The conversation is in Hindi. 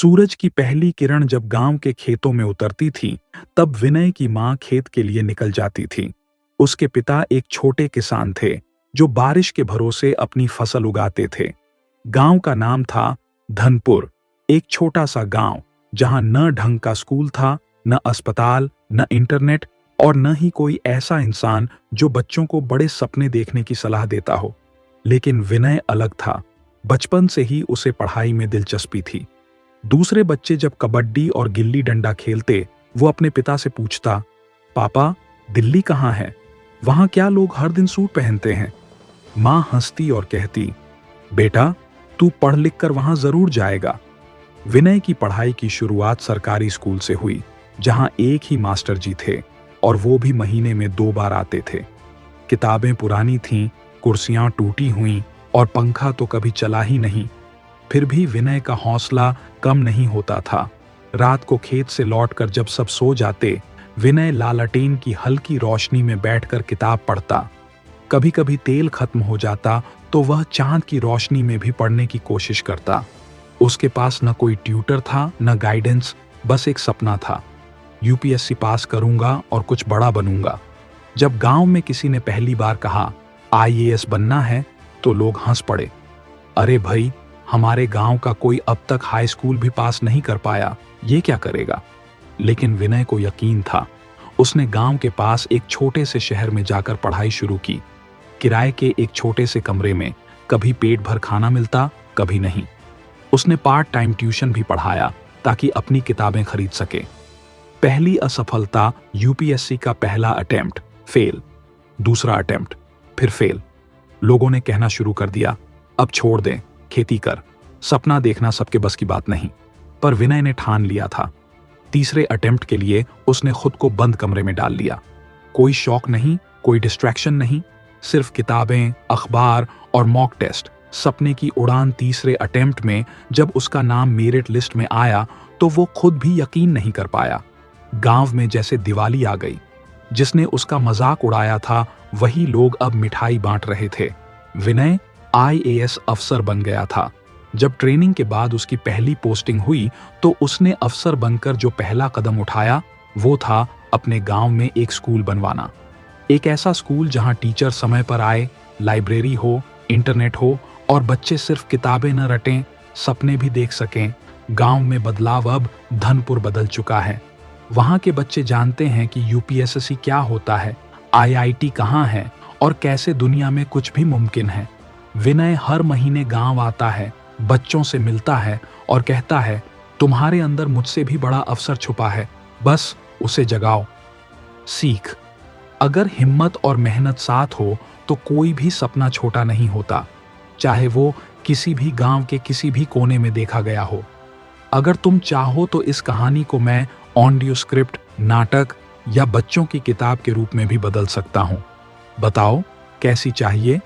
सूरज की पहली किरण जब गांव के खेतों में उतरती थी, तब विनय की मां खेत के लिए निकल जाती थी। उसके पिता एक छोटे किसान थे, जो बारिश के भरोसे अपनी फसल उगाते थे। गांव का नाम था धनपुर, एक छोटा सा गांव जहां न ढंग का स्कूल था, न अस्पताल, न इंटरनेट और न ही कोई ऐसा इंसान जो बच्चों को बड़े सपने देखने की सलाह देता हो। लेकिन विनय अलग था। बचपन से ही उसे पढ़ाई में दिलचस्पी थी। दूसरे बच्चे जब कबड्डी और गिल्ली डंडा खेलते, वो अपने पिता से पूछता, पापा, दिल्ली कहाँ है? वहां क्या लोग हर दिन सूट पहनते हैं? मां हंसती और कहती, बेटा, तू पढ़ लिख कर वहां जरूर जाएगा। विनय की पढ़ाई की शुरुआत सरकारी स्कूल से हुई, जहां एक ही मास्टर जी थे और वो भी महीने में 2 बार आते थे। किताबें पुरानी थीं, कुर्सियां टूटी हुईं और पंखा तो कभी चला ही नहीं। फिर भी विनय का हौसला कम नहीं होता था। रात को खेत से लौटकर जब सब सो जाते, विनय लालटेन की हल्की रोशनी में बैठकर किताब पढ़ता। कभी कभी तेल खत्म हो जाता तो वह चांद की रोशनी में भी पढ़ने की कोशिश करता। उसके पास न कोई ट्यूटर था, न गाइडेंस, बस एक सपना था, यूपीएससी पास करूंगा और कुछ बड़ा बनूंगा। जब गांव में किसी ने पहली बार कहा आईएएस बनना है, तो लोग हंस पड़े। अरे भाई, हमारे गांव का कोई अब तक हाई स्कूल भी पास नहीं कर पाया, ये क्या करेगा? लेकिन विनय को यकीन था। उसने गांव के पास एक छोटे से शहर में जाकर पढ़ाई शुरू की। किराए के एक छोटे से कमरे में कभी पेट भर खाना मिलता, कभी नहीं। उसने पार्ट टाइम ट्यूशन भी पढ़ाया ताकि अपनी किताबें खरीद सके। पहली असफलता, यूपीएससी का पहला अटेम्प्ट फेल, दूसरा अटेम्प्ट फिर फेल। लोगों ने कहना शुरू कर दिया, अब छोड़ दें, खेती कर, सपना देखना सबके बस की बात नहीं। पर विनय ने ठान लिया था। तीसरे अटेम्प्ट के लिए उसने खुद को बंद कमरे में डाल लिया। कोई शौक नहीं, कोई डिस्ट्रैक्शन नहीं, सिर्फ किताबें, अखबार और मॉक टेस्ट। सपने की उड़ान तीसरे अटेम्प्ट में जब उसका नाम मेरिट लिस्ट में आया, तो वो खुद भी यकीन नहीं कर पाया। गांव में जैसे दिवाली आ गई। जिसने उसका मजाक उड़ाया था, वही लोग अब मिठाई बांट रहे थे। विनय आईएएस अफसर बन गया था। जब ट्रेनिंग के बाद उसकी पहली पोस्टिंग हुई, तो उसने अफसर बनकर जो पहला कदम उठाया, वो था अपने गांव में एक स्कूल बनवाना। एक ऐसा स्कूल जहां टीचर समय पर आए, लाइब्रेरी हो, इंटरनेट हो और बच्चे सिर्फ किताबें न रटें, सपने भी देख सकें। गांव में बदलाव अब धनपुर बदल चुका है। वहां के बच्चे जानते हैं कि यूपीएससी क्या होता है, आईआईटी कहाँ है और कैसे दुनिया में कुछ भी मुमकिन है। विनय हर महीने गांव आता है, बच्चों से मिलता है और कहता है, तुम्हारे अंदर मुझसे भी बड़ा अवसर छुपा है, बस उसे जगाओ। सीख, अगर हिम्मत और मेहनत साथ हो तो कोई भी सपना छोटा नहीं होता, चाहे वो किसी भी गांव के किसी भी कोने में देखा गया हो। अगर तुम चाहो तो इस कहानी को मैं ऑडियो स्क्रिप्ट, नाटक या बच्चों की किताब के रूप में भी बदल सकता हूं। बताओ कैसी चाहिए?